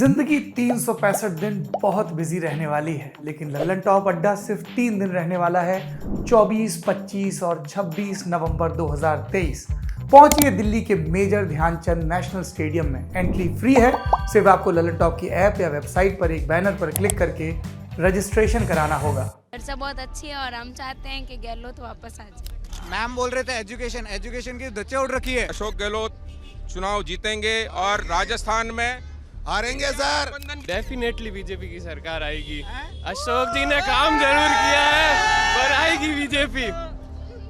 जिंदगी 365 दिन बहुत बिजी रहने वाली है, लेकिन लल्लन टॉप अड्डा सिर्फ 3 दिन रहने वाला है। 24, 25 और 26 नवंबर 2023 पहुंचिए दिल्ली के मेजर ध्यानचंद नेशनल स्टेडियम में। एंट्री फ्री है। सिर्फ आपको लल्लन टॉप की ऐप या वेबसाइट पर एक बैनर पर क्लिक करके रजिस्ट्रेशन कराना होगा। चर्चा बहुत अच्छी है और हम चाहते हैं कि गहलोत वापस आ जाए। मैम बोल रहे थे एजुकेशन की धज्जियां उड़ रखी है। अशोक गहलोत चुनाव जीतेंगे और राजस्थान में हारेंगे सर। डेफिनेटली बीजेपी की सरकार आएगी। अशोक जी ने काम जरूर किया है पर आएगी बीजेपी।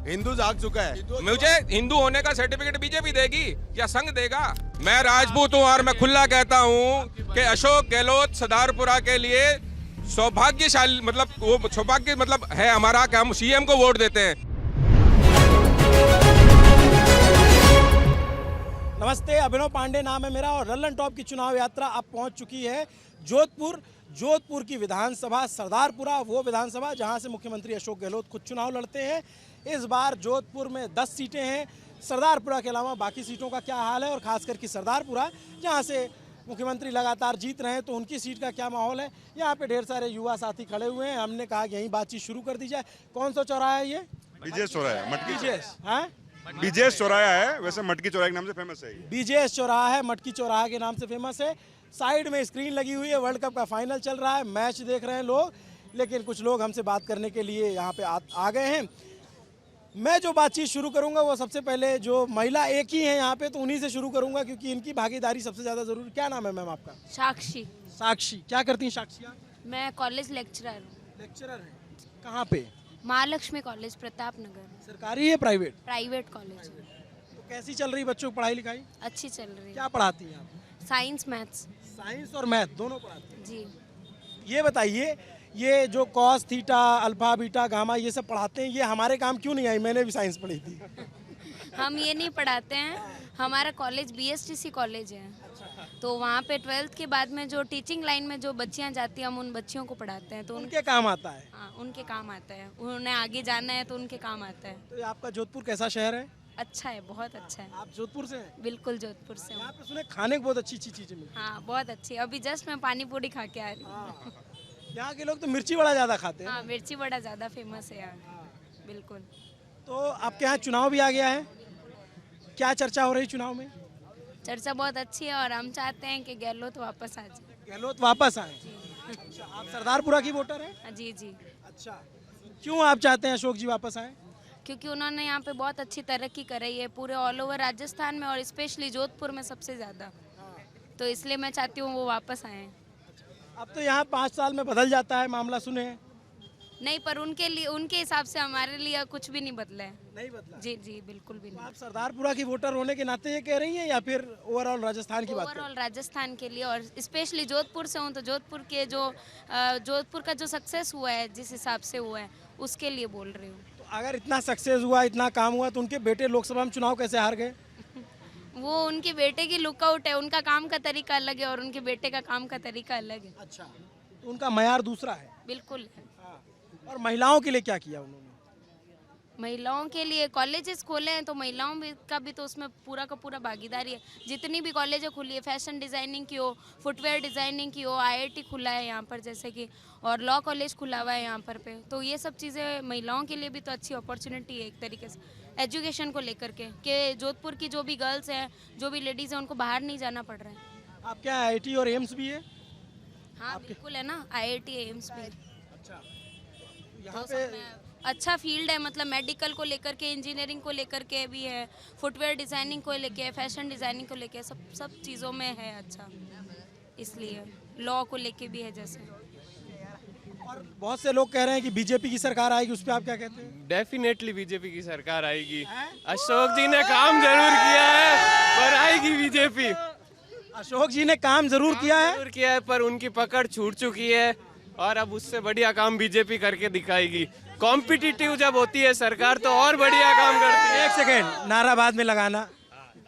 हिंदू जाग चुका है। मुझे हिंदू होने का सर्टिफिकेट बीजेपी देगी या संघ देगा? मैं राजपूत हूँ और मैं खुला कहता हूँ कि अशोक गहलोत सदारपुरा के लिए सौभाग्यशाली वो सौभाग्य है हमारा कि हम सीएम को वोट देते हैं। नमस्ते, अभिनव पांडे नाम है मेरा और लल्लन टॉप की चुनाव यात्रा अब पहुंच चुकी है जोधपुर की विधानसभा सरदारपुरा, वो विधानसभा जहां से मुख्यमंत्री अशोक गहलोत खुद चुनाव लड़ते हैं। इस बार जोधपुर में 10 सीटें हैं। सरदारपुरा के अलावा बाकी सीटों का क्या हाल है और खासकर कि सरदारपुरा जहां से मुख्यमंत्री लगातार जीत रहे हैं तो उनकी सीट का क्या माहौल है। यहाँ पे ढेर सारे युवा साथी खड़े हुए हैं। हमने कहा कि यहीं बातचीत शुरू कर दी जाए। कौन सा चौराहा है ये? बीजेएस चौराहा है, मटकी बीजेएस चौराहा है। वैसे मटकी चौराहे के नाम से फेमस है। बीजेएस चौराहा है, मटकी चौराहा के नाम से फेमस है। साइड में स्क्रीन लगी हुई है, वर्ल्ड कप का फाइनल चल रहा है, मैच देख रहे हैं लोग। लेकिन कुछ लोग हमसे बात करने के लिए यहाँ पे आ गए हैं। मैं जो बातचीत शुरू करूँगा वो सबसे पहले जो महिला एक ही है यहाँ पे, तो उन्हीं से शुरू करूँगा क्योंकि इनकी भागीदारी सबसे ज़्यादा ज़रूरी। क्या नाम है मैम आपका? साक्षी। क्या करती हैं साक्षी आप? मैं कॉलेज लेक्चरर हूँ। लेक्चरर है। कहाँ पे? महालक्ष्मी कॉलेज, प्रताप नगर। सरकारी है प्राइवेट? प्राइवेट कॉलेज है। तो कैसी चल रही बच्चों की पढ़ाई लिखाई? अच्छी चल रही है। क्या पढ़ाती हैं आप? Science maths. साइंस और मैथ दोनों पढ़ाती हैं? जी। ये बताइए, ये जो cos theta alpha beta gamma ये सब पढ़ाते हैं, ये हमारे काम क्यों नहीं आई? मैंने भी साइंस पढ़ी थी। हम ये नहीं पढ़ाते हैं। हमारा कॉलेज बीएसटीसी कॉलेज है, तो वहाँ पे 12th के बाद में जो टीचिंग लाइन में जो बच्चियाँ जाती हैं हम उन बच्चियों को पढ़ाते हैं। तो उनके काम आता है? हाँ, उनके काम आता है। उन्हें आगे जाना है तो उनके काम आता है। तो ये आपका जोधपुर कैसा शहर है? अच्छा है, बहुत अच्छा है। आप जोधपुर से हैं? बिल्कुल जोधपुर से हूँ। यहाँ पे सुने खाने को बहुत अच्छी चीजें मिलती हैं। हाँ, बहुत अच्छी। अभी जस्ट मैं पानी पूरी खा के आ रही हूँ। हाँ। यहाँ के लोग तो मिर्ची बड़ा ज्यादा खाते हैं। हाँ, मिर्ची बड़ा ज़्यादा फेमस है यहाँ। बिल्कुल। तो आपके यहाँ चुनाव भी आ गया है, क्या चर्चा हो रही चुनाव में? चर्चा बहुत अच्छी है और हम चाहते हैं कि गहलोत वापस आ जाए। गहलोत वापस आए? अच्छा, आप सरदारपुरा की वोटर हैं? हाँ, जी जी। अच्छा, क्यों आप चाहते हैं अशोक जी वापस आए? क्योंकि उन्होंने यहाँ पे बहुत अच्छी तरक्की कराई है पूरे ऑल ओवर राजस्थान में और स्पेशली जोधपुर में सबसे ज़्यादा। तो इसलिए मैं चाहती हूँ वो वापस आए। अब तो यहाँ 5 साल में बदल जाता है मामला, सुने हैं? नहीं, पर उनके लिए, उनके हिसाब से हमारे लिए कुछ भी नहीं बदला है। नहीं बदला? जी जी, बिल्कुल भी तो नहीं। आप सरदारपुरा की वोटर होने के नाते ये कह रही हैं या फिर ओवरऑल राजस्थान की बात कर रही हैं? ओवरऑल राजस्थान के लिए और स्पेशली जोधपुर से हूँ तो जोधपुर के जोधपुर का जो सक्सेस हुआ है जिस हिसाब से हुआ है उसके लिए बोल रही हूँ। तो अगर इतना सक्सेस हुआ, इतना काम हुआ, तो उनके बेटे लोकसभा में चुनाव कैसे हार गए? वो उनके बेटे की लुकआउट है, उनका काम का तरीका अलग है और उनके बेटे का काम का तरीका अलग है। अच्छा, तो उनका मयार दूसरा है। बिल्कुल है। और महिलाओं के लिए क्या किया उन्होंने? महिलाओं के लिए कॉलेजेस खोले हैं तो महिलाओं का भी तो उसमें पूरा का पूरा भागीदारी है। जितनी भी कॉलेजें खुली है, फैशन डिज़ाइनिंग की हो, फुटवेयर डिज़ाइनिंग की हो, आईआईटी खुला है यहाँ पर जैसे कि, और लॉ कॉलेज खुला हुआ है यहाँ पर पे। तो ये सब चीज़ें महिलाओं के लिए भी तो अच्छी अपॉर्चुनिटी है एक तरीके से एजुकेशन को लेकर के, कि जोधपुर की जो भी गर्ल्स हैं, जो भी लेडीज़ हैं, उनको बाहर नहीं जाना पड़ रहा है। आप क्या आईआईटी और एम्स भी है? हाँ बिल्कुल है ना, आईआईटी एम्स भी। अच्छा, यहाँ तो पे सब में अच्छा फील्ड है, मतलब मेडिकल को लेकर के, इंजीनियरिंग को लेकर के भी है, फुटवेयर डिज़ाइनिंग को लेके, फैशन डिज़ाइनिंग को लेके, सब चीज़ों में है अच्छा। इसलिए लॉ को लेके भी है जैसे। और बहुत से लोग कह रहे हैं कि बीजेपी की सरकार आएगी, उस पर आप क्या कहते हैं? डेफिनेटली बीजेपी की सरकार आएगी। अशोक जी ने काम जरूर किया है पर आएगी बीजेपी। अशोक जी ने काम जरूर किया है पर उनकी पकड़ छूट चुकी है और अब उससे बढ़िया काम बीजेपी करके दिखाएगी। कॉम्पिटिटिव जब होती है सरकार तो और बढ़िया काम करती है। एक सेकेंड, नारा बाद में लगाना,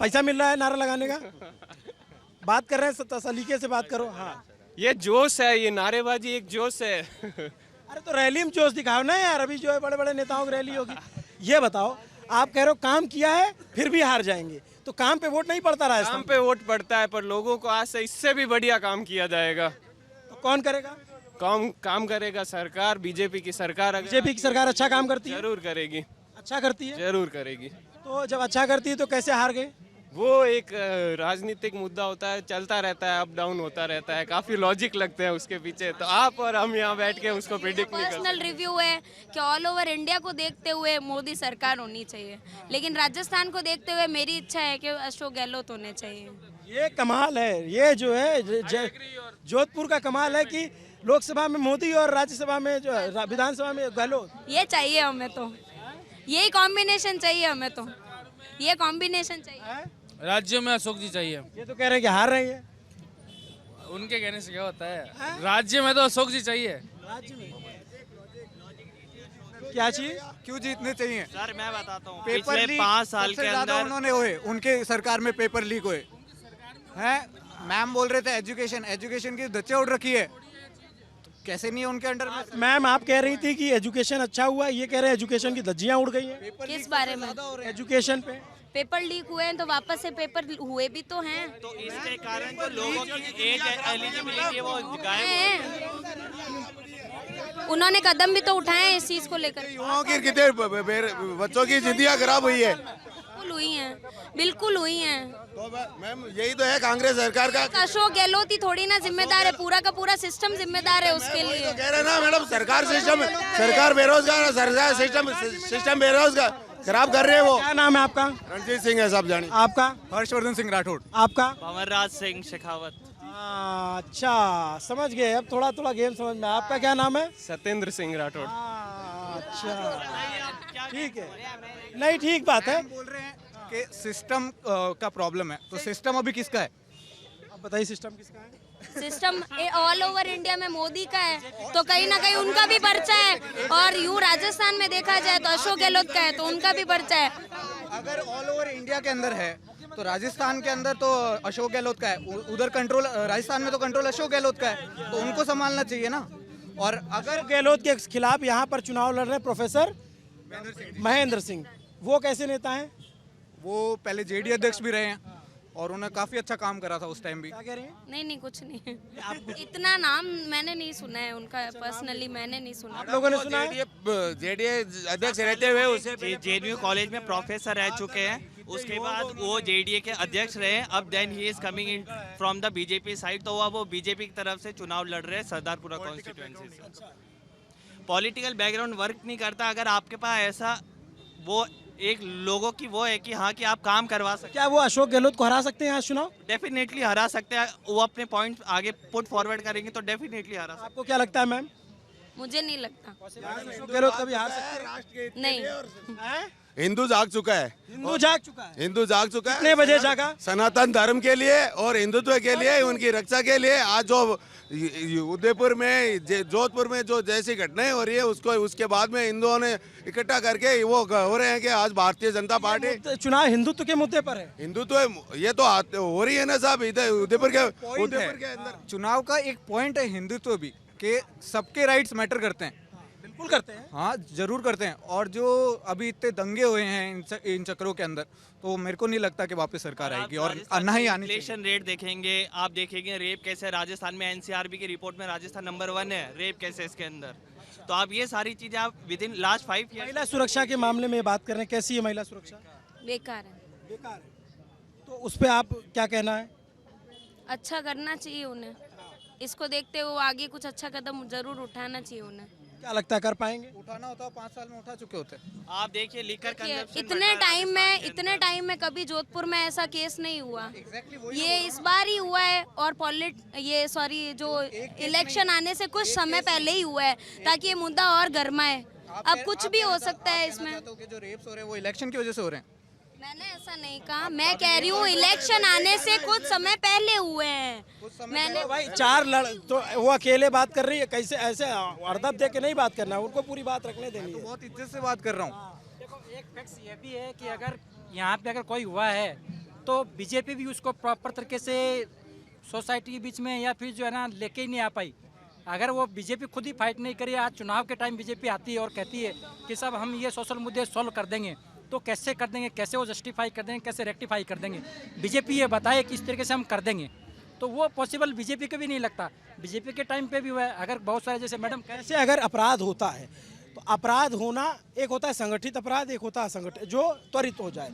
पैसा मिल रहा है नारा लगाने का? बात कर रहे हैं, सलीके से बात करो। हाँ, ये जोश है, ये नारेबाजी एक जोश है। अरे तो रैली में जोश दिखाओ ना यार, अभी जो है बड़े बड़े नेताओं की रैली होगी। ये बताओ, आप कह रहे हो काम किया है फिर भी हार जाएंगे, तो काम पे वोट नहीं पड़ता राजस्थान काम पे वोट पड़ता है, पर लोगों को आज से इससे भी बढ़िया काम किया जाएगा। तो कौन करेगा? काम करेगा सरकार, बीजेपी की सरकार। बीजेपी की सरकार अच्छा काम करती है? जरूर करेगी, अच्छा करती है? जरूर करेगी। तो जब अच्छा करती है तो कैसे हार गए? वो एक राजनीतिक मुद्दा होता है, चलता रहता है, अप डाउन होता रहता है, काफी लॉजिक लगते हैं उसके पीछे। तो आप और हम यहाँ बैठ के उसको प्रिडिक्ट नहीं कर पर्सनल रिव्यू है कि ऑल ओवर इंडिया को देखते हुए मोदी सरकार होनी चाहिए, लेकिन राजस्थान को देखते हुए मेरी इच्छा है कि अशोक गहलोत होने चाहिए। ये कमाल है, ये जो है जोधपुर का कमाल है कि लोकसभा में मोदी और राज्यसभा में जो विधानसभा में गहलोत। ये चाहिए हमें, तो यही कॉम्बिनेशन चाहिए हमें, तो ये कॉम्बिनेशन चाहिए। राज्यों में अशोक जी चाहिए। ये तो कह रहे हैं कि हार रही है। उनके कहने से क्या होता है, राज्य में तो अशोक जी चाहिए। राज्य में क्या चाहिए? क्यों जीतने चाहिए? सर मैं बताता हूँ, पेपर पिछले 5 साल के अंदर उन्होंने हुए, उनके सरकार में पेपर लीक हुए हैं। मैम बोल रहे थे एजुकेशन की धज्जियां उड़ रखी है, तो कैसे नहीं है उनके अंडर में? मैम आप कह रही थी कि एजुकेशन अच्छा हुआ, ये कह रहे हैं एजुकेशन की धज्जियां उड़ गई हैं। किस बारे में? एजुकेशन पे पेपर लीक हुए हैं तो वापस से पेपर हुए भी तो हैं। तो इसके कारण तो लोगों की एज एलिजिबिलिटी वो गायब हैं। उन्होंने कदम भी तो उठाए हैं इस चीज को लेकर। युवाओं की कितने बच्चों की जिंदगियां खराब हुई है। बिल्कुल हुई हैं, बिल्कुल हुई हैं। तो मैम यही तो है कांग्रेस सरकार का। अशोक गहलोत ही थोड़ी ना जिम्मेदार है, पूरा का पूरा सिस्टम जिम्मेदार है उसके लिए। कह रहे ना मैडम, सरकार बेरोजगार, सरकार सिस्टम बेरोजगार खराब कर रहे हैं वो। क्या नाम है आपका? रणजीत सिंह है साहब जाने। आपका? हर्षवर्धन सिंह राठौड़। आपका? पवनराज सिंह शेखावत। अच्छा समझ गए, अब थोड़ा थोड़ा गेम समझ में। आपका क्या नाम है? सत्येंद्र सिंह राठौड़। अच्छा ठीक है, नहीं ठीक बात है। बोल रहे हैं कि सिस्टम का प्रॉब्लम है, तो सिस्टम अभी किसका है? आप बताइए सिस्टम किसका है? सिस्टम ऑल ओवर इंडिया में मोदी का है, तो कहीं ना कहीं उनका भी पर्चा है। और यूँ राजस्थान में देखा जाए तो अशोक गहलोत का है, तो उनका भी पर्चा है। अगर ऑल ओवर इंडिया के अंदर है तो राजस्थान के अंदर तो अशोक गहलोत का है, उधर कंट्रोल राजस्थान में तो कंट्रोल अशोक गहलोत का है, तो उनको संभालना चाहिए ना। और अगर गहलोत के खिलाफ यहाँ पर चुनाव लड़ रहे हैं प्रोफेसर महेंद्र सिंह, वो कैसे नेता हैं? वो पहले जेडी अध्यक्ष भी रहे हैं और उन्होंने काफी अच्छा काम करा था उस टाइम भी। क्या कह रहे हैं? नहीं कुछ नहीं, इतना नाम मैंने नहीं सुना है उनका, पर्सनली मैंने नहीं सुना। आप लोगों ने सुना है? जेडीए अध्यक्ष रहते हुए उसे जेएनयू कॉलेज में प्रोफेसर रह चुके हैं, उसके बाद वो जेडीए के अध्यक्ष रहे। अब then he is coming in from the BJP side, तो वो बीजेपी की तरफ से चुनाव लड़ रहे हैं सरदारपुरा कॉन्स्टिट्यूएंसी से। पॉलिटिकल बैकग्राउंड वर्क नहीं करता। अगर आपके पास ऐसा वो एक लोगों की वो है कि हाँ कि आप काम करवा सकते, क्या वो अशोक गहलोत को हरा सकते हैं आज चुनाव? डेफिनेटली हरा सकते हैं। वो अपने पॉइंट आगे पुट फॉरवर्ड करेंगे तो डेफिनेटली हरा सकते आपको क्या लगता है मैम? मुझे नहीं लगता। अशोक गहलोत कभी हार सकते हैं? नहीं, हैं? हिंदू जाग चुका है, हिंदू जाग चुका है। हिंदू जाग चुका है। कितने बजे जागा? सनातन धर्म के लिए और हिंदुत्व के लिए, उनकी रक्षा के लिए। आज जो उदयपुर में जोधपुर में जो जैसी घटनाएं हो रही है, उसको उसके बाद में हिंदुओं ने इकट्ठा करके वो हो रहे हैं कि आज भारतीय जनता पार्टी चुनाव हिंदुत्व के मुद्दे पर है। हिंदुत्व ये तो हो रही है ना साहब, इधर उदयपुर के अंदर चुनाव का एक पॉइंट है हिंदुत्व भी, कि सबके राइट्स मैटर करते हैं। बिल्कुल करते हैं। हाँ जरूर करते हैं। और जो अभी इतने दंगे हुए हैं इन चक्रों के अंदर, तो मेरे को नहीं लगता कि वापस सरकार आएगी और ना ही आनी चाहिए। इन्फ्लेशन रेट देखेंगे, आप देखेंगे रेप कैसे राजस्थान में, एनसीआरबी की रिपोर्ट में राजस्थान नंबर 1 है रेप कैसे इसके अंदर। तो आप ये सारी चीजें आप विद इन लास्ट 5 ईयर। महिला सुरक्षा के मामले में बात कर रहे हैं, कैसी है महिला सुरक्षा? बेकार है। बेकार है। तो उस पर आप क्या कहना है? अच्छा करना चाहिए उन्हें, इसको देखते हुए आगे कुछ अच्छा कदम जरूर उठाना चाहिए उन्हें। क्या लगता है कर पाएंगे? उठाना होता है 5 साल में उठा चुके होते। आप देखिए लिकर कंजप्शन इतने टाइम में कभी जोधपुर में ऐसा केस नहीं हुआ। ये इस बार ही हुआ है, और जो इलेक्शन आने से कुछ समय पहले ही हुआ है, ताकि ये मुद्दा और गर्माए। अब कुछ भी हो सकता है इसमें। जो रेप्स हो रहे हैं वो इलेक्शन की वजह से हो रहे हैं। मैंने ऐसा नहीं कहा, मैं कह रही हूँ इलेक्शन आने से कुछ समय पहले हुए हैं। मैंने भाई तो वो अकेले बात कर रही है, कैसे ऐसे अर्दब दे के नहीं बात करना, उनको पूरी बात रखने देनी है। बहुत इज्जत से बात कर रहा हूँ। देखो एक फैक्ट ये भी है कि अगर यहाँ पे अगर कोई हुआ है तो बीजेपी भी उसको प्रॉपर तरीके से सोसाइटी के बीच में या फिर जो है ना लेके ही नहीं आ पाई। अगर वो बीजेपी खुद ही फाइट नहीं करी, आज चुनाव के टाइम बीजेपी आती है और कहती है कि सब हम ये सोशल मुद्दे सॉल्व कर देंगे, तो कैसे कर देंगे, कैसे वो जस्टिफाई कर देंगे, कैसे रेक्टिफाई कर देंगे। बीजेपी ये बताए किस तरीके से हम कर देंगे, तो वो पॉसिबल बीजेपी को भी नहीं लगता। बीजेपी के टाइम पे भी हुआ है, अगर बहुत सारे जैसे मैडम कैसे अगर अपराध होता है तो अपराध होना एक होता है संगठित अपराध, एक होता है असंगठित जो त्वरित हो जाए।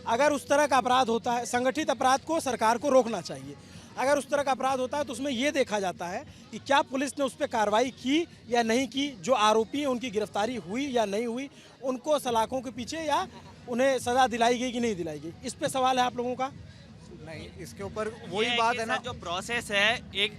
अगर उस तरह का अपराध होता है, संगठित अपराध को सरकार को रोकना चाहिए। अगर उस तरह का अपराध होता है तो उसमें ये देखा जाता है कि क्या पुलिस ने उस पर कार्रवाई की या नहीं की, जो आरोपी हैं उनकी गिरफ्तारी हुई या नहीं हुई, उनको सलाखों के पीछे या उन्हें सज़ा दिलाई गई कि नहीं दिलाई गई। इस पे सवाल है आप लोगों का? नहीं, इसके ऊपर वही बात है ना, जो प्रोसेस है एक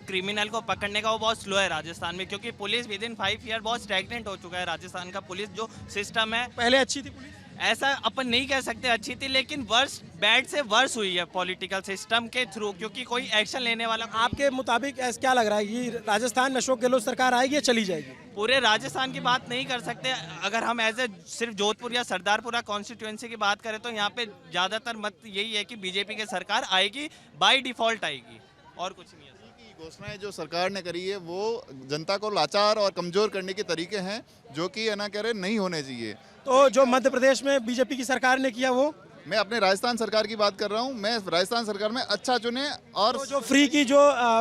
क्रिमिनल को पकड़ने का वो बहुत स्लो है राजस्थान में, क्योंकि पुलिस विद इन 5 ईयर बहुत स्टैग्नेंट हो चुका है। राजस्थान का पुलिस जो सिस्टम है, पहले अच्छी थी पुलिस, ऐसा अपन नहीं कह सकते अच्छी थी, लेकिन वर्स बैड से वर्स हुई है पॉलिटिकल सिस्टम के थ्रू, क्योंकि कोई एक्शन लेने वाला आपके मुताबिक ऐसा क्या लग रहा है कि राजस्थान में अशोक गहलोत सरकार आएगी या चली जाएगी? पूरे राजस्थान की बात नहीं कर सकते। अगर हम एज ए सिर्फ जोधपुर या सरदारपुरा कॉन्स्टिट्यूएंसी की बात करें तो यहाँ पे ज़्यादातर मत यही है कि बीजेपी की सरकार आएगी, बाय डिफॉल्ट आएगी, और कुछ नहीं है। घोषणाएं जो सरकार ने करी है वो जनता को लाचार और कमजोर करने के तरीके हैं, जो कि है ना कह रहे नहीं होने चाहिए। तो जो मध्य प्रदेश में बीजेपी की सरकार ने किया वो, मैं अपने राजस्थान सरकार की बात कर रहा हूँ। मैं राजस्थान सरकार में अच्छा चुने, और तो जो फ्री की जो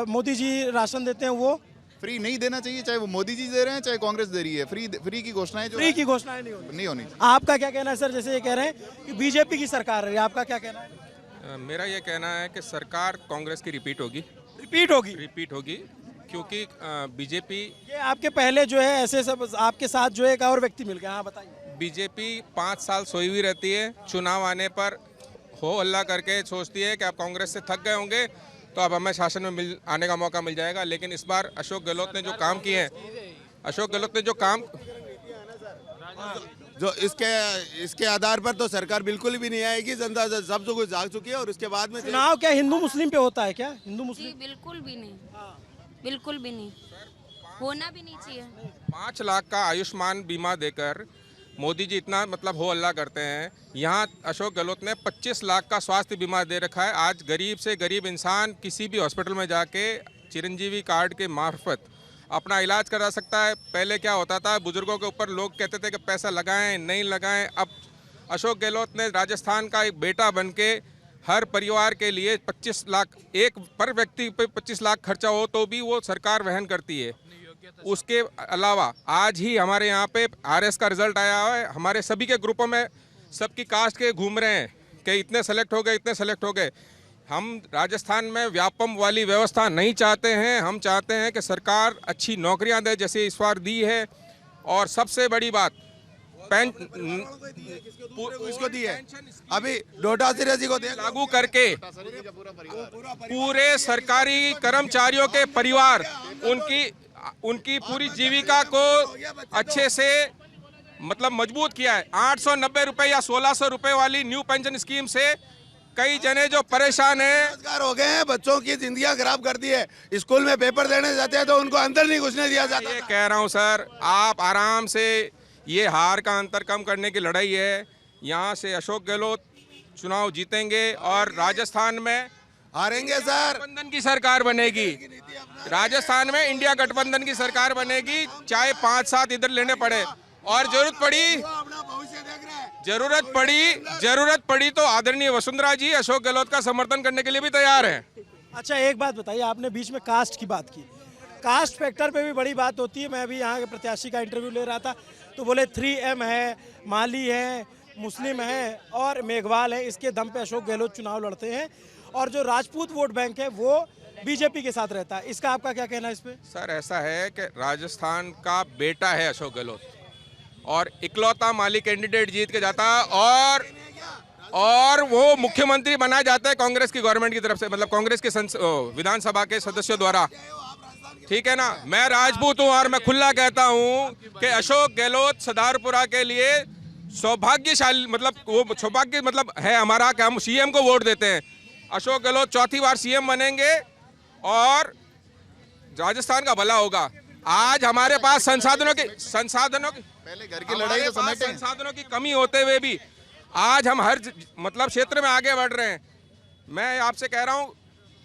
मोदी जी राशन देते हैं वो फ्री नहीं देना चाहिए, चाहे वो मोदी जी दे रहे हैं चाहे कांग्रेस दे रही है। फ्री की घोषणाएं जो फ्री की घोषणाएं नहीं होनी। आपका क्या कहना है सर? जैसे ये कह रहे हैं कि बीजेपी की सरकार है, आपका क्या कहना है? मेरा ये कहना है कि सरकार कांग्रेस की रिपीट होगी, क्योंकि बीजेपी, ये आपके पहले जो है ऐसे सब आपके साथ जो एक और व्यक्ति मिल गया, हाँ बताइए। बीजेपी 5 साल सोई हुई रहती है, चुनाव आने पर हो हल्ला करके सोचती है कि आप कांग्रेस से थक गए होंगे तो अब हमें शासन में आने का मौका मिल जाएगा। लेकिन इस बार अशोक गहलोत ने जो काम किए हैं, जो इसके आधार पर तो सरकार बिल्कुल भी नहीं आएगी। जनता सब जो कुछ जाग चुकी है, और उसके बाद में चुनाव क्या हिंदू मुस्लिम पे होता है क्या? हिंदू मुस्लिम बिल्कुल भी नहीं, बिल्कुल भी नहीं, होना भी नहीं चाहिए। 5 लाख का आयुष्मान बीमा देकर मोदी जी इतना मतलब हो हल्ला करते हैं। यहाँ अशोक गहलोत ने 25 लाख का स्वास्थ्य बीमा दे रखा है। आज गरीब से गरीब इंसान किसी भी हॉस्पिटल में जाके चिरंजीवी कार्ड के मार्फत अपना इलाज करा सकता है। पहले क्या होता था, बुजुर्गों के ऊपर लोग कहते थे कि पैसा लगाएं नहीं लगाएं। अब अशोक गहलोत ने राजस्थान का एक बेटा बनके हर परिवार के लिए 25 लाख, एक पर व्यक्ति पे 25 लाख खर्चा हो तो भी वो सरकार वहन करती है। उसके अलावा आज ही हमारे यहाँ पे आरएस का रिजल्ट आया है। हमारे सभी के ग्रुपों में सबकी कास्ट के घूम रहे हैं कि इतने सेलेक्ट हो गए, इतने सेलेक्ट हो गए। हम राजस्थान में व्यापम वाली व्यवस्था नहीं चाहते हैं। हम चाहते हैं कि सरकार अच्छी नौकरियां दे, जैसे इस बार दी है। और सबसे बड़ी बात, इसको दी है, अभी डोटा सिराजी को लागू करके पूरे सरकारी कर्मचारियों के परिवार उनकी पूरी जीविका को अच्छे से मतलब मजबूत किया है। 890 रुपए या 1600 रुपए वाली न्यू पेंशन स्कीम से कई जने जो परेशान हैं, रोजगार हो गए हैं, बच्चों की जिंदगियां खराब कर दी है। स्कूल में पेपर देने जाते हैं तो उनको अंदर नहीं घुसने दिया जाता। ये कह रहा हूं सर, आप आराम से, ये हार का अंतर कम करने की लड़ाई है। यहाँ से अशोक गहलोत चुनाव जीतेंगे और राजस्थान में हारेंगे सर। गठबंधन की सरकार बनेगी। राजस्थान में इंडिया गठबंधन की सरकार बनेगी, चाहे 5-7 इधर लेने पड़े। और जरूरत पड़ी तो आदरणीय वसुंधरा जी अशोक गहलोत का समर्थन करने के लिए भी तैयार हैं। अच्छा, एक बात बताइए, आपने बीच में कास्ट की बात की, कास्ट फैक्टर पे भी बड़ी बात होती है। मैं अभी यहाँ के प्रत्याशी का इंटरव्यू ले रहा था तो बोले 3M है, माली है, मुस्लिम है और मेघवाल है, इसके दम पे अशोक गहलोत चुनाव लड़ते हैं। और जो राजपूत वोट बैंक है वो बीजेपी के साथ रहता है। इसका आपका क्या कहना है इस पे? सर ऐसा है कि राजस्थान का बेटा है अशोक गहलोत और इकलौता माली कैंडिडेट जीत के जाता और वो मुख्यमंत्री बनाया जाता है कांग्रेस की गवर्नमेंट की तरफ से, मतलब कांग्रेस के विधानसभा के सदस्यों द्वारा। ठीक है ना। मैं राजपूत हूँ और मैं खुला कहता हूँ कि अशोक गहलोत सरदारपुरा के लिए सौभाग्यशाली, मतलब वो सौभाग्य मतलब है हमारा कि हम सीएम को वोट देते हैं। अशोक गहलोत 4थी बार सीएम बनेंगे और राजस्थान का भला होगा। आज हमारे पास संसाधनों की पहले घर की लड़ाई तो समेटें। संसाधनों की कमी होते हुए भी आज हम हर मतलब क्षेत्र में आगे बढ़ रहे हैं। मैं आपसे कह रहा हूं,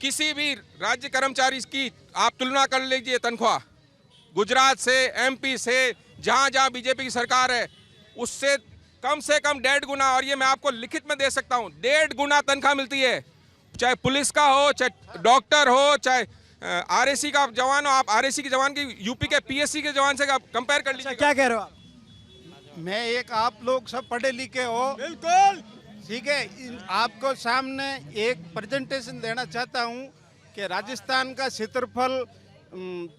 किसी भी राज्य कर्मचारी की आप तुलना कर लीजिए तनख्वाह, गुजरात से, एमपी से, जहां जहां बीजेपी की सरकार है, उससे कम से कम 1.5 गुना, और ये मैं आपको लिखित में दे सकता हूँ, 1.5 गुना तनख्वाह मिलती है। चाहे पुलिस का हो, चाहे डॉक्टर हो, चाहे आरएसी का जवान हो। आप आरएसी के जवान की यूपी के पीएससी के जवान से कंपेयर कर लीजिए। क्या कह रहे हो आप? मैं एक, आप लोग सब पढ़े लिखे हो, बिल्कुल ठीक है, आपको सामने एक प्रेजेंटेशन देना चाहता हूं कि राजस्थान का क्षेत्रफल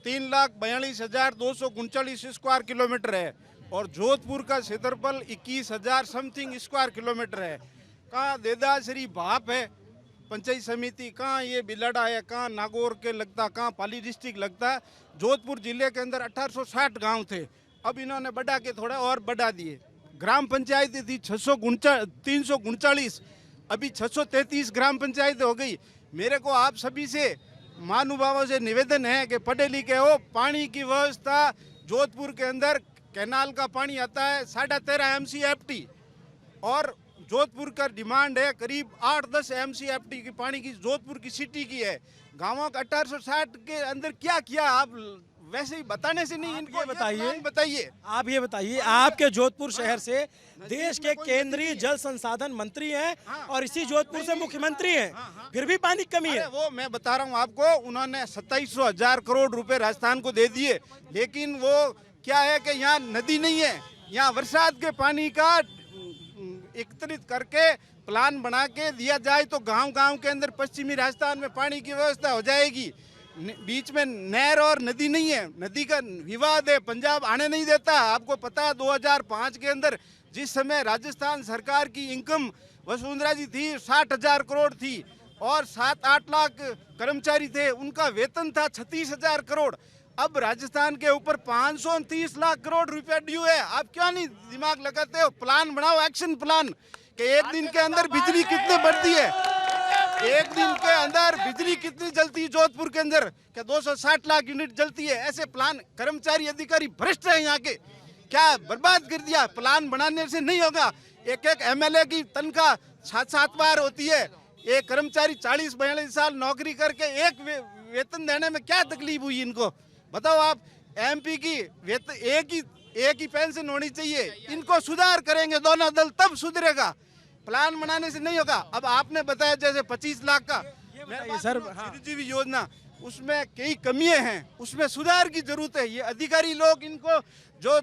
3,42,239 स्क्वायर किलोमीटर है और जोधपुर का क्षेत्रफल 21,000 समथिंग स्क्वायर किलोमीटर है। कहाँ देदासरी भाप है पंचायत समिति, कहाँ ये बिलाडा है, कहाँ नागौर के लगता, कहाँ पाली डिस्ट्रिक्ट लगता। जोधपुर जिले के अंदर 1860 गांव थे, अब इन्होंने बढ़ा के थोड़ा और बढ़ा दिए। ग्राम पंचायत थी 339, अभी 633 ग्राम पंचायत हो गई। मेरे को आप सभी से महानुभावों से निवेदन है कि पढ़े लिखे हो, पानी की व्यवस्था जोधपुर के अंदर कैनाल का पानी आता है 13.5 MCFT और जोधपुर का डिमांड है करीब 8-10 MCFT की पानी की, जोधपुर की सिटी की है। गाँवों का 1860 के अंदर क्या किया आप वैसे ही बताने से नहीं, इनको बताइए। आप ये बताइए, आपके जोधपुर शहर से देश के केंद्रीय जल संसाधन मंत्री हैं और इसी जोधपुर से मुख्यमंत्री हैं, फिर भी पानी की कमी है। वो मैं बता रहा हूँ आपको, उन्होंने 27,000 करोड़ रुपए राजस्थान को दे दिए, लेकिन वो क्या है कि यहाँ नदी नहीं है, यहाँ बरसात के पानी का एकत्रित करके प्लान बना के दिया जाए तो गांव-गांव के अंदर पश्चिमी राजस्थान में पानी की व्यवस्था हो जाएगी। बीच में नहर और नदी नहीं है, नदी का विवाद है, पंजाब आने नहीं देता। आपको पता है 2005 के अंदर जिस समय राजस्थान सरकार की इनकम वसुंधरा जी थी 60,000 करोड़ थी और 7-8 लाख कर्मचारी थे, उनका वेतन था 36,000 करोड़। अब राजस्थान के ऊपर 529 लाख करोड़ रुपया ड्यू है। आप क्यों नहीं दिमाग लगाते हो? प्लान बनाओ, एक्शन प्लान, कि एक दिन के अंदर बिजली कितनी बढ़ती है, एक दिन के अंदर बिजली कितनी जलती है जोधपुर के अंदर, क्या 260 लाख यूनिट जलती है। ऐसे प्लान, कर्मचारी अधिकारी भ्रष्ट है यहाँ के, क्या बर्बाद कर दिया। प्लान बनाने से नहीं होगा। एक MLA की तनख्वाह 7-7 बार होती है, एक कर्मचारी 40-42 साल नौकरी करके एक वेतन देने में क्या तकलीफ हुई इनको, बताओ आप। MP की वेतन एक ही पेंशन होनी चाहिए, इनको सुधार करेंगे दोनों दल तब सुधरेगा, प्लान बनाने से नहीं होगा। अब आपने बताया जैसे 25 लाख का सर चिरंजीवी योजना, उसमें कई कमियां हैं, उसमें सुधार की जरूरत है। ये अधिकारी लोग इनको जो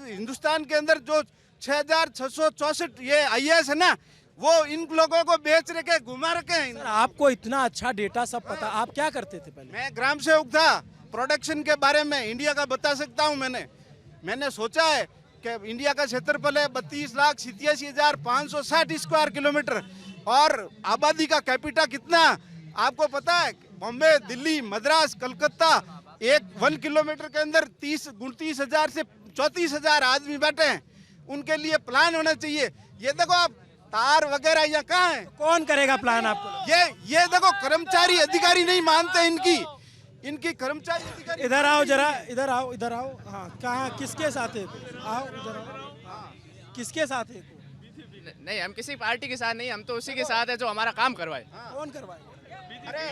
हिंदुस्तान के अंदर जो 6,664 ये IAS है ना, वो इन लोगों को बेच रखे, घुमा रखे हैं। सर आपको इतना अच्छा डेटा सब पता, आप क्या करते थे पहले? मैं ग्राम सेवक था, प्रोडक्शन के बारे में इंडिया का बता सकता हूँ। मैंने सोचा है कि इंडिया का क्षेत्रफल है 32,87,560 स्क्वायर किलोमीटर और आबादी का कैपिटा कितना आपको पता है? बॉम्बे, दिल्ली, मद्रास, कलकत्ता, 1 किलोमीटर के अंदर 29,000 से 34,000 आदमी बैठे हैं। उनके लिए प्लान होना चाहिए। ये देखो आप तार वगैरह यहाँ कहाँ है? कौन करेगा प्लान आपको? ये देखो कर्मचारी अधिकारी नहीं मानते इनकी कर्मचारी अधिकारी। इधर आओ जरा, इधर आओ। हाँ, कहाँ किसके साथ है? आओ इधर आओ। किसके साथ है? नहीं, हम किसी पार्टी के साथ नहीं, हम तो उसी के साथ है जो हमारा काम करवाए। कौन करवाए?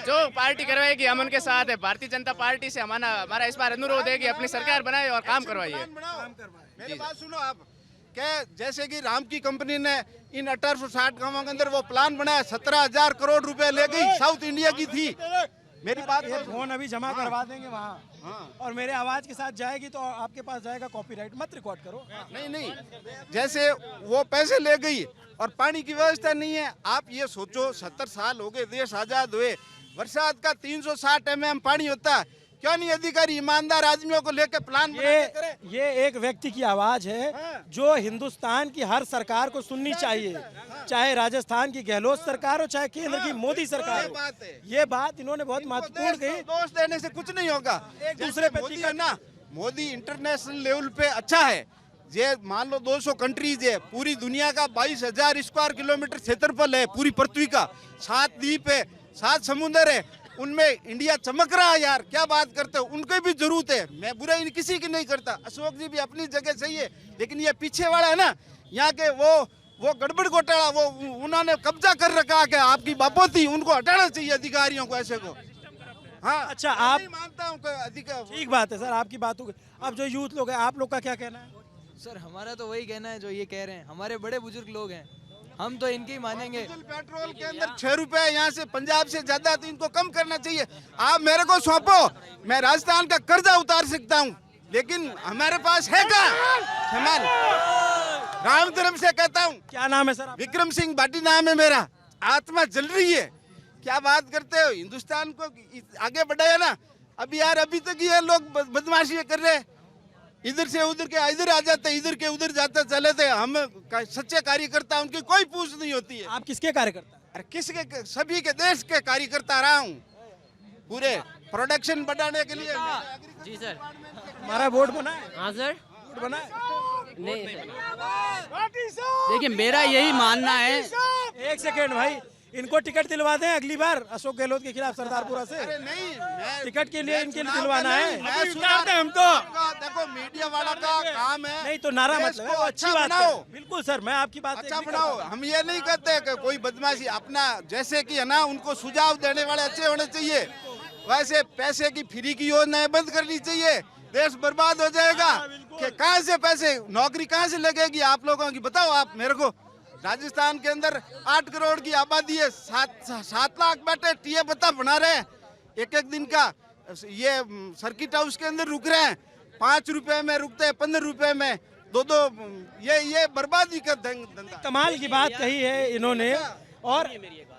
जो पार्टी करवाएगी हम उनके साथ है। भारतीय जनता पार्टी से हमारा इस बार अनुरोध है कि अपनी सरकार बनाए और काम करवाइए। मेरी बात सुनो आप, क्या जैसे कि राम की कंपनी ने इन 1860 गांवों के अंदर वो प्लान बनाया, 17,000 करोड़ रुपए ले गई, साउथ इंडिया की थी। मेरी बात, ये फोन अभी जमा करवा देंगे वहाँ, और मेरे आवाज के साथ जाएगी तो आपके पास जाएगा कॉपीराइट, मत रिकॉर्ड करो। नहीं, जैसे वो पैसे ले गई और पानी की व्यवस्था नहीं है। आप ये सोचो, 70 साल हो गए देश आजाद हुए, बरसात का 360 mm पानी होता है, क्यों नहीं अधिकारी ईमानदार आदमियों को लेकर प्लान बनाते? ये एक व्यक्ति की आवाज है जो हिंदुस्तान की हर सरकार को सुननी चाहिए, चाहे राजस्थान की गहलोत सरकार हो, चाहे केंद्र की मोदी सरकार हो। ये बात इन्होंने बहुत महत्वपूर्ण कही। दोष देने से कुछ नहीं होगा। एक दूसरे पे मोदी है ना, मोदी इंटरनेशनल लेवल पे अच्छा है। ये मान लो 200 कंट्रीज है, पूरी दुनिया का 22,000 स्क्वायर किलोमीटर क्षेत्रफल है, पूरी पृथ्वी का 7 द्वीप है, 7 समुद्र है, उनमें इंडिया चमक रहा है। यार क्या बात करते हो, उनको भी जरूरत है। मैं बुराई किसी की नहीं करता, अशोक जी भी अपनी जगह सही है, लेकिन ये पीछे वाला है ना यहाँ के, वो गड़बड़ घोटाला, वो उन्होंने कब्जा कर रखा है, आपकी बापोती, उनको हटाना चाहिए अधिकारियों को, ऐसे को। हाँ अच्छा, आप नहीं मानता हूँ अधिकार। ठीक बात है सर, आपकी बात हो गई। अब जो यूथ लोग हैं, आप लोग का क्या कहना है? सर हमारा तो वही कहना है जो ये कह रहे हैं, हमारे बड़े बुजुर्ग लोग हैं, हम तो इनके ही मानेंगे। डीजल पेट्रोल के अंदर 6 रुपए यहाँ से पंजाब से ज्यादा, तो इनको कम करना चाहिए। आप मेरे को सौंपो, मैं राजस्थान का कर्जा उतार सकता हूँ, लेकिन हमारे पास है कहाँ सामान। राम धर्म से कहता हूँ। क्या नाम है सर? विक्रम सिंह भाटी नाम है मेरा। आत्मा जल रही है, क्या बात करते हो, हिंदुस्तान को आगे बढ़ाया ना। अभी यार अभी तक ये लोग बदमाशी कर रहे हैं, इधर से उधर के इधर आ जाते, इधर के उधर जाते चले थे। हम सच्चे कार्यकर्ता, उनकी कोई पूछ नहीं होती है। आप किसके कार्यकर्ता? अरे किसके, सभी के देश के कार्यकर्ता रहा हूँ, पूरे प्रोडक्शन बढ़ाने के लिए। जी सर, हमारा वोट बना है? हाँ सर, वोट बना है? नहीं सर, देखिए मेरा यही मानना है। एक सेकेंड भाई, इनको टिकट दिलवा दें अगली बार अशोक गहलोत के खिलाफ सरदारपुरा से। अरे नहीं, टिकट के लिए इनके लिए दिलवाना है। हम तो देखो मीडिया वाला का काम है। नहीं तो नारा मतलब है, अच्छी बात है। बिल्कुल सर, मैं आपकी बात अच्छा बनाओ। हम ये नहीं कहते कि कोई बदमाशी, अपना जैसे कि है ना, उनको सुझाव देने वाले अच्छे होने चाहिए। वैसे पैसे की फ्री की योजनाएं बंद करनी चाहिए, देश बर्बाद हो जाएगा। कहाँ से पैसे, नौकरी कहाँ से लगेगी आप लोगों की, बताओ आप मेरे को। राजस्थान के अंदर 8 करोड़ की आबादी है, 7 लाख बैठे टीए बता बना रहे हैं एक दिन का। ये सर्किट हाउस के अंदर रुक रहे हैं, 5 रुपए में रुकते हैं, 15 रुपए में, दो ये बर्बादी का धंधा। कमाल की बात कही है इन्होंने, और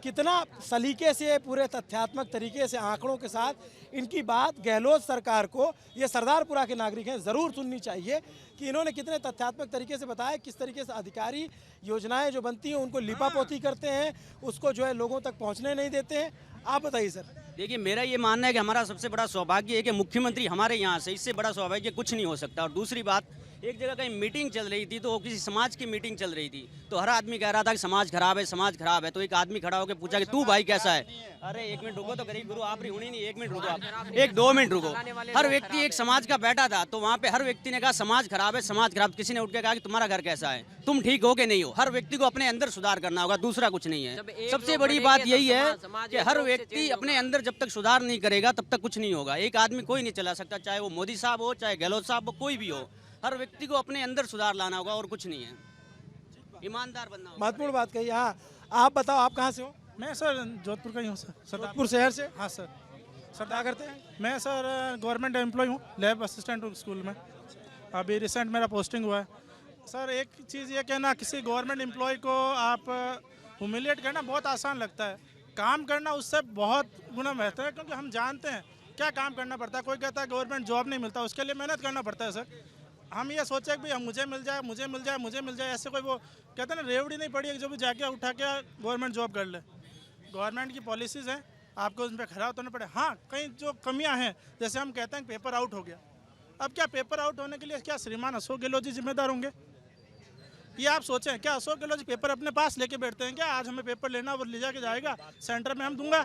कितना सलीके से, पूरे तथ्यात्मक तरीके से, आंकड़ों के साथ इनकी बात गहलोत सरकार को, ये सरदारपुरा के नागरिक हैं, ज़रूर सुननी चाहिए कि इन्होंने कितने तथ्यात्मक तरीके से बताया किस तरीके से अधिकारी योजनाएं जो बनती हैं उनको लिपापोती करते हैं, उसको जो है लोगों तक पहुंचने नहीं देते हैं। आप बताइए सर। देखिए मेरा ये मानना है कि हमारा सबसे बड़ा सौभाग्य है कि मुख्यमंत्री हमारे यहाँ से, इससे बड़ा सौभाग्य कुछ नहीं हो सकता। और दूसरी बात, एक जगह कहीं मीटिंग चल रही थी, तो वो किसी समाज की मीटिंग चल रही थी, तो हर आदमी कह रहा था कि समाज खराब है, समाज खराब है। तो एक आदमी खड़ा होकर पूछा कि तू भाई कैसा है? अरे 1 मिनट रुको तो गरीब गुरु आप रही होनी नहीं, 1 मिनट रुको आप, 1-2 मिनट रुको। हर व्यक्ति एक समाज का बैठा था, तो वहाँ पे हर व्यक्ति ने कहा समाज खराब है, समाज खराब। किसी ने उठ के कहा कि तुम्हारा घर कैसा है, तुम ठीक हो कि नहीं हो। हर व्यक्ति को अपने अंदर सुधार करना होगा, दूसरा कुछ नहीं है। सबसे बड़ी बात यही है कि हर व्यक्ति अपने अंदर जब तक सुधार नहीं करेगा तब तक कुछ नहीं होगा। एक आदमी कोई नहीं चला सकता, चाहे वो मोदी साहब हो, चाहे गहलोत साहब हो, कोई भी हो। हर व्यक्ति को अपने अंदर सुधार लाना होगा और कुछ नहीं है, ईमानदार बनना होगा। महत्वपूर्ण बात कही। हाँ, आप बताओ, आप कहाँ से हो? मैं सर जोधपुर का ही हूँ सर। जोधपुर शहर से? हाँ सर। सर क्या करते हैं? मैं सर गवर्नमेंट एम्प्लॉय हूँ, लैब असिस्टेंट हूँ स्कूल में। अभी रिसेंट मेरा पोस्टिंग हुआ है। सर एक चीज़ ये कहना, किसी गवर्नमेंट एम्प्लॉय को आप ह्यूमिलिएट करना बहुत आसान लगता है, काम करना उससे बहुत गुना बेहतर है, क्योंकि हम जानते हैं क्या काम करना पड़ता है। कोई कहता है गवर्नमेंट जॉब नहीं मिलता, उसके लिए मेहनत करना पड़ता है सर। हम ये सोचे कि भाई मुझे मिल जाए, मुझे मिल जाए, मुझे मिल जाए, ऐसे कोई वो कहते हैं ना, रेवड़ी नहीं पड़ी जो भी जाके उठा के गवर्नमेंट जॉब कर ले। गवर्नमेंट की पॉलिसीज़ हैं, आपको उन पर खरा उतरना पड़े। हाँ, कहीं जो कमियां हैं, जैसे हम कहते हैं कि पेपर आउट हो गया, अब क्या पेपर आउट होने के लिए क्या श्रीमान अशोक गहलोत जी जिम्मेदार होंगे? ये आप सोचें, क्या अशोक गहलोत जी पेपर अपने पास लेके बैठते हैं क्या? आज हमें पेपर लेना, वो ले जाके जाएगा सेंटर में, हम दूंगा।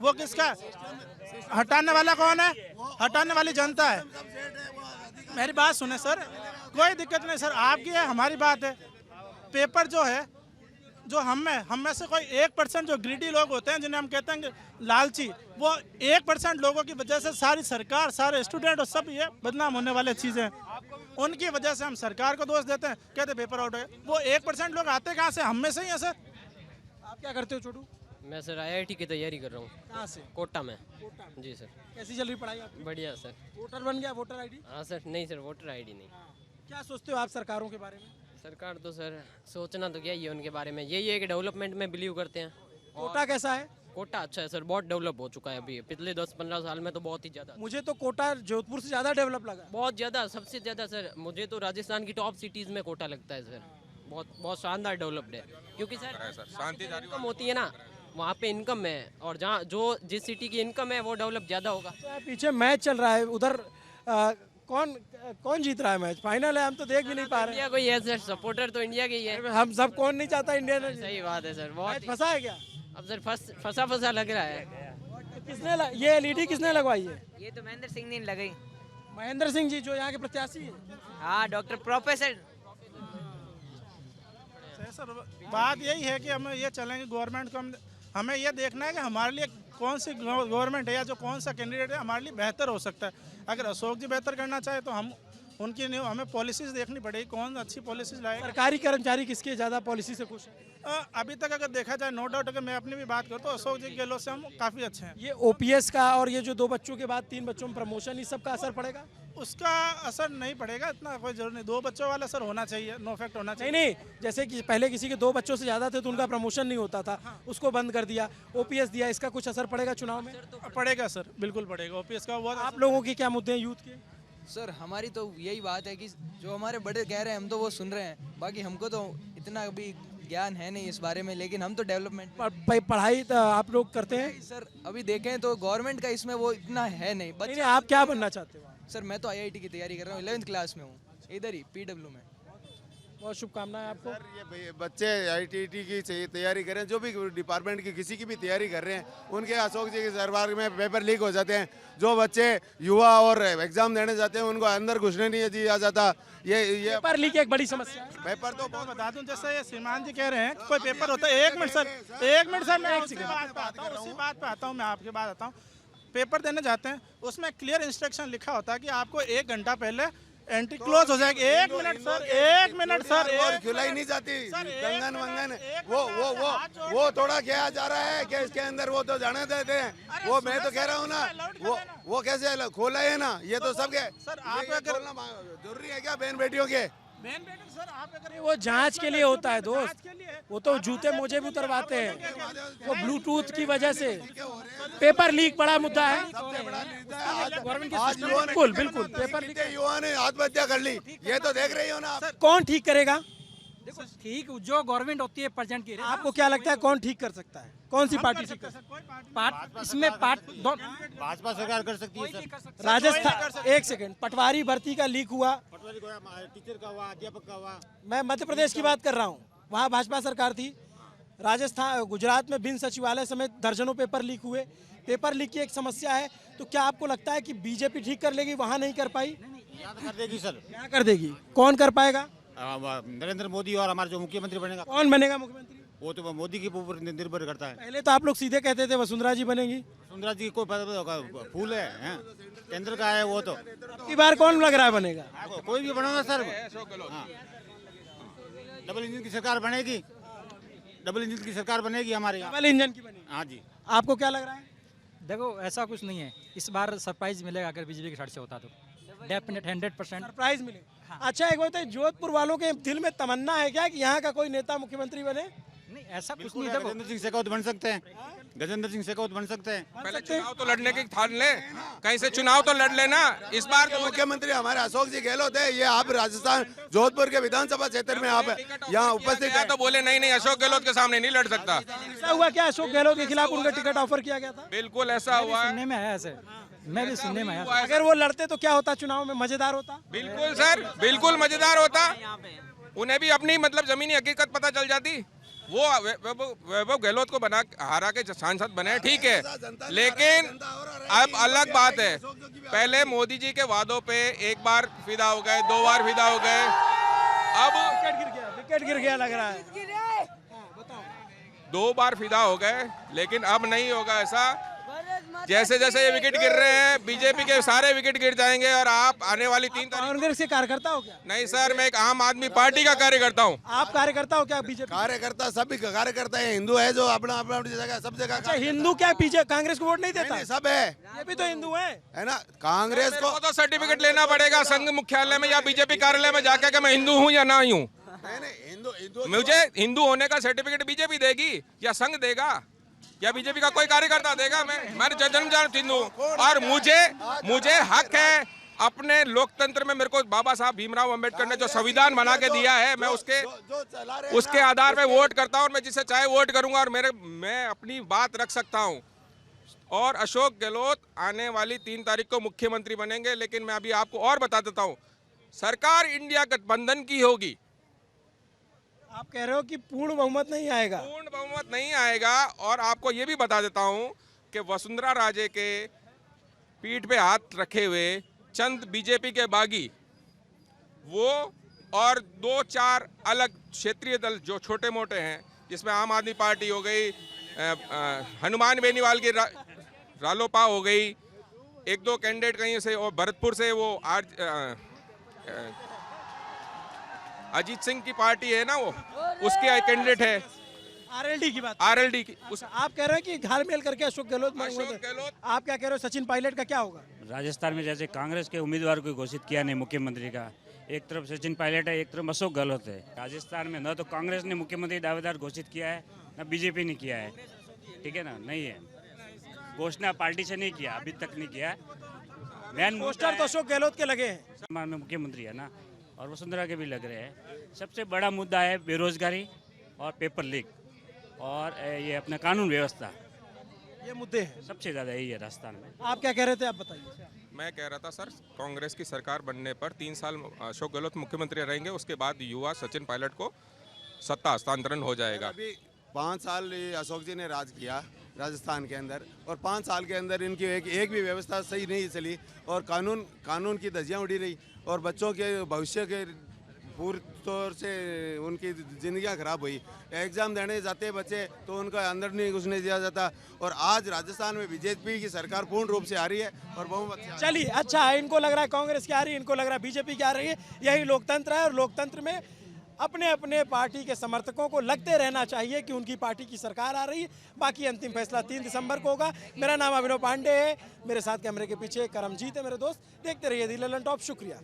वो किसका हटाने वाला कौन है? हटाने वाली जनता है। मेरी बात सुने सर, कोई दिक्कत नहीं सर, आपकी है हमारी बात है। पेपर जो है, जो हम में से कोई 1% जो ग्रीडी लोग होते हैं, जिन्हें हम कहते हैं कि लालची, वो 1% लोगों की वजह से सारी सरकार, सारे स्टूडेंट और सब ये बदनाम होने वाले चीज़ें हैं। उनकी वजह से हम सरकार को दोष देते हैं, कहते पेपर आउट है। वो 1% लोग आते कहाँ से? हम में से ही है सर। आप क्या करते हो छोटू? मैं सर IIT की तैयारी कर रहा हूँ। कहाँ से? कोटा में। कोटा में। जी सर। कैसी चल रही पढ़ाई आपकी? बढ़िया सर। वोटर बन गया, वोटर ID? हाँ सर। नहीं सर, वोटर ID नहीं। क्या सोचते हो आप सरकारों के बारे में? सरकार तो सर सोचना तो क्या ही है उनके बारे में, यही है कि डेवलपमेंट में बिलीव करते हैं। कोटा कैसा है? कोटा अच्छा है सर, बहुत डेवलप हो चुका है अभी पिछले 10-15 साल में, तो बहुत ही ज़्यादा। मुझे तो कोटा जोधपुर से ज़्यादा डेवलप लगा। बहुत ज़्यादा, सबसे ज़्यादा सर। मुझे तो राजस्थान की टॉप सिटीज़ में कोटा लगता है सर, बहुत शानदार डेवलप्ड है। क्योंकि सर शांति इनकम होती है ना, वहाँ पे इनकम है, और जहाँ जिस सिटी की इनकम है वो डेवलप ज़्यादा होगा। पीछे मैच चल रहा है, उधर कौन जीत रहा है मैच? फाइनल है, हम तो देख भी नहीं पा रहे। इंडिया को ही है सर, सपोर्टर तो इंडिया के ही है। हम सब कौन नहीं चाहता इंडिया ने? सही बात है सर। बहुत फंसा है क्या? अब सर फंसा लग रहा है। किसने ये LED किसने लगवाई है? ये तो महेंद्र सिंह ने लगाई। महेंद्र सिंह जी जो यहाँ के प्रत्याशी है? हाँ, डॉक्टर प्रोफेसर। सर बात यही है कि हम ये चलेंगे गवर्नमेंट को, हमें ये देखना है कि हमारे लिए कौन सी गवर्नमेंट है या जो कौन सा कैंडिडेट है हमारे लिए बेहतर हो सकता है। अगर अशोक जी बेहतर करना चाहे तो हम उनकी नहीं, हमें पॉलिसीज देखनी पड़ेगी, कौन अच्छी पॉलिसीज लाएगा। सरकारी कर्मचारी किसके ज़्यादा पॉलिसी से खुश हैं? अभी तक अगर देखा जाए, नो डाउट, अगर मैं अपनी भी बात करूँ तो अशोक जी गहलोत से हम काफ़ी अच्छे हैं। ये ओपीएस का और ये जो 2 बच्चों के बाद 3 बच्चों में प्रमोशन, इस सब का असर पड़ेगा? उसका असर नहीं पड़ेगा, इतना कोई जरूर नहीं। 2 बच्चों वाला असर होना चाहिए, नो इफेक्ट होना चाहिए। नहीं, जैसे कि पहले किसी के 2 बच्चों से ज़्यादा थे तो उनका प्रमोशन नहीं होता था, उसको बंद कर दिया, ओपीएस दिया, इसका कुछ असर पड़ेगा चुनाव में? पड़ेगा सर, बिल्कुल पड़ेगा। ओपीएस का बहुत। आप लोगों के क्या मुद्दे हैं यूथ के? सर हमारी तो यही बात है कि जो हमारे बड़े कह रहे हैं हम तो वो सुन रहे हैं, बाकी हमको तो इतना अभी ज्ञान है नहीं इस बारे में, लेकिन हम तो डेवलपमेंट पढ़ाई तो आप लोग करते हैं? सर अभी देखें तो गवर्नमेंट का इसमें वो इतना है नहीं। नहीं, आप क्या बनना चाहते हो? सर मैं तो आईआईटी की तैयारी कर रहा हूँ, 11th क्लास में हूँ, इधर ही पीडब्ल्यू में। बहुत शुभकामनाएं आपको। सर ये बच्चे आईटीटी की तैयारी कर रहे हैं, जो भी डिपार्टमेंट की किसी की भी तैयारी कर रहे हैं, उनके अशोक जी के दरबार में पेपर लीक हो जाते हैं। जो बच्चे युवा और एग्जाम देने जाते हैं उनको अंदर घुसने नहीं दिया जाता। ये पेपर लीक एक बड़ी समस्या है। पेपर तो बहुत बता दूं, जैसे ये श्रीमान जी कह रहे हैं कोई पेपर होता है। 1 मिनट सर, मैं उसी बात पे आता हूँ, मैं आपके बात आता हूँ। पेपर देने जाते हैं, उसमें क्लियर इंस्ट्रक्शन लिखा होता है कि आपको 1 घंटा पहले एंट्री क्लोज हो जाएगी। 1 मिनट सर, और खिलाई नहीं जाती कंगन वंगन। वो थोड़ा किया जा रहा है कि इसके अंदर वो तो जाने देते हैं। वो मैं तो कह रहा हूँ ना, वो कैसे खोला है ना, ये तो सबके। सर आप अगर जरूरी है क्या बहन बेटियों के? सर आप अगर वो जांच के लिए होता है दोस्त, वो तो जूते मोजे भी उतरवाते हैं, वो ब्लूटूथ की वजह से। पेपर लीक बड़ा मुद्दा है। बिल्कुल पेपर लीक, युवा ने आत्महत्या कर ली, ये तो देख रही हो ना आप। कौन ठीक करेगा? देखो ठीक जो गवर्नमेंट होती है प्रेजेंट की, आपको क्या लगता है कौन ठीक कर सकता है? कौन सी पार्टी ठीक कर सकती है? इसमें भाजपा सरकार कर सकती है सर। राजस्थान, 1 सेकंड, पटवारी भर्ती का लीक हुआ, टीचर का हुआ, अध्यापक का हुआ। मैं मध्य प्रदेश की बात कर रहा हूँ, वहाँ भाजपा सरकार थी। राजस्थान, गुजरात में बिन सचिवालय समेत दर्जनों पेपर लीक हुए। पेपर लीक की एक समस्या है, तो क्या आपको लगता है कि बीजेपी ठीक कर लेगी, वहाँ नहीं कर पाई? कर देगी सर। क्या कर देगी? कौन कर पाएगा? नरेंद्र मोदी और हमारा जो मुख्यमंत्री बनेगा। कौन बनेगा मुख्यमंत्री? वो तो मोदी के ऊपर निर्भर करता है। पहले तो आप लोग सीधे कहते थे वसुंधरा जी बनेगी। वसुंधरा जी कोई फूल है, केंद्र का है वो तो। इस बार कौन लग रहा है बनेगा? कोई भी बनाना सर। डबल इंजन की सरकार बनेगी, डबल इंजन की सरकार बनेगी हमारे यहाँ। डबल इंजन की बनेगी? हाँ जी। आपको क्या लग रहा है? देखो ऐसा कुछ नहीं है, इस बार सरप्राइज मिलेगा अगर बीजेपी की साइड से होता तो। डेफिनेट 100% सरप्राइज मिलेगा। अच्छा एक बात है, जोधपुर वालों के दिल में तमन्ना है क्या कि यहाँ का कोई नेता मुख्यमंत्री बने? नहीं ऐसा कुछ नहीं। देखो गजेंद्र सिंह शेखावत बन सकते हैं, गजेंद्र सिंह शेखावत बन सकते हैं। पहले चुनाव तो लड़ने की ठान ले, कहीं से चुनाव तो लड़ लेना। इस बार तो मुख्यमंत्री हमारे अशोक जी गहलोत है। ये आप राजस्थान जोधपुर के विधानसभा क्षेत्र में आप यहाँ उपस्थित है, तो बोले नहीं अशोक गहलोत के सामने नहीं लड़ सकता। ऐसा हुआ क्या? अशोक गहलोत के खिलाफ उनका टिकट ऑफर किया गया था? बिल्कुल ऐसा हुआ है। सुनने में आया ऐसे, मैं भी सुनने में आया। अगर वो लड़ते तो क्या होता? चुनाव में मजेदार होता। बिल्कुल सर, बिल्कुल मजेदार होता। उन्हें भी अपनी मतलब जमीनी हकीकत पता चल जाती। वो वैभव गहलोत को हरा के सांसद बने, ठीक है, लेकिन अब अलग बात है। पहले मोदी जी के वादों पे 1 बार फिदा हो गए, 2 बार फिदा हो गए, अब विकेट गिर गया लग रहा है। 2 बार फिदा हो गए, लेकिन अब नहीं होगा ऐसा। जैसे जैसे ये विकेट गिर रहे हैं, बीजेपी के सारे विकेट गिर जाएंगे और आप आने वाली 3 तारीख। कांग्रेस के कार्यकर्ता हो क्या? नहीं सर, मैं एक आम आदमी पार्टी का कार्यकर्ता हूँ। आप कार्यकर्ता हो क्या? बीजेपी कार्यकर्ता, सभी कार्यकर्ता है। हिंदू है जो अपना अपना जगह, सब जगह। अच्छा हिंदू क्या पीछे कांग्रेस को वोट नहीं देता? सब है, ये भी तो हिंदू है ना। कांग्रेस को तो सर्टिफिकेट लेना पड़ेगा संघ मुख्यालय में या बीजेपी कार्यालय में जाके कि मैं हिंदू हूँ या ना हूँ। मुझे हिंदू होने का सर्टिफिकेट बीजेपी देगी या संघ देगा या बीजेपी का कोई कार्यकर्ता देगा? मैं जन्मजात हिंदू हूँ और मुझे हक है अपने लोकतंत्र में। मेरे को बाबा साहब भीमराव अंबेडकर ने जो संविधान बना के दिया है, मैं उसके आधार पे वोट करता हूँ और मैं जिसे चाहे वोट करूंगा और मैं अपनी बात रख सकता हूँ। और अशोक गहलोत आने वाली 3 तारीख को मुख्यमंत्री बनेंगे, लेकिन मैं अभी आपको और बता देता हूँ, सरकार इंडिया गठबंधन की होगी। आप कह रहे हो कि पूर्ण बहुमत नहीं आएगा? पूर्ण बहुमत नहीं आएगा। और आपको ये भी बता देता हूं कि वसुंधरा राजे के पीठ पे हाथ रखे हुए चंद बीजेपी के बागी, वो और 2-4 अलग क्षेत्रीय दल जो छोटे मोटे हैं, जिसमें आम आदमी पार्टी हो गई, हनुमान बेनीवाल की रालोपा हो गई, 1-2 कैंडिडेट कहीं से, और भरतपुर से वो अजीत सिंह की पार्टी है ना, वो उसके कैंडिडेट है। आरएलडी की बात, आरएलडी की आप कह रहे हैं कि घालमेल करके अशोक गहलोत आप क्या कह रहे हो? सचिन पायलट का क्या होगा? राजस्थान में जैसे कांग्रेस के उम्मीदवार को घोषित किया नहीं मुख्यमंत्री का, एक तरफ सचिन पायलट है, एक तरफ अशोक गहलोत है। राजस्थान में न तो कांग्रेस ने मुख्यमंत्री दावेदार घोषित किया है, न बीजेपी ने किया है, ठीक है ना, नहीं है। घोषणा पार्टी से नहीं किया, अभी तक नहीं किया। मेन पोस्टर तो अशोक गहलोत के लगे हैं, वर्तमान में मुख्यमंत्री है ना, और वसुंधरा के भी लग रहे हैं। सबसे बड़ा मुद्दा है बेरोजगारी और पेपर लीक और ये अपना कानून व्यवस्था, ये मुद्दे हैं सबसे ज़्यादा यही है राजस्थान में। आप क्या कह रहे थे, आप बताइए। मैं कह रहा था सर, कांग्रेस की सरकार बनने पर 3 साल अशोक गहलोत मुख्यमंत्री रहेंगे, उसके बाद युवा सचिन पायलट को सत्ता हस्तांतरण हो जाएगा। अभी 5 साल अशोक जी ने राज किया राजस्थान के अंदर, और 5 साल के अंदर इनकी एक भी व्यवस्था सही नहीं चली, और कानून की धज्जियां उड़ी रही, और बच्चों के भविष्य के पूरी तौर से उनकी ज़िंदगियां खराब हुई। एग्ज़ाम देने जाते बच्चे तो उनका अंदर नहीं घुसने दिया जाता, और आज राजस्थान में बीजेपी की सरकार पूर्ण रूप से आ रही है और बहुमत। चलिए, अच्छा है, इनको लग रहा है कांग्रेस की आ रही है, इनको लग रहा है बीजेपी की आ रही है। यही लोकतंत्र है, और लोकतंत्र में अपने अपने पार्टी के समर्थकों को लगते रहना चाहिए कि उनकी पार्टी की सरकार आ रही है। बाकी अंतिम फैसला 3 दिसंबर को होगा। मेरा नाम अभिनव पांडे है, मेरे साथ कैमरे के पीछे करमजीत है मेरे दोस्त। देखते रहिए दी लल्लन टॉप। शुक्रिया।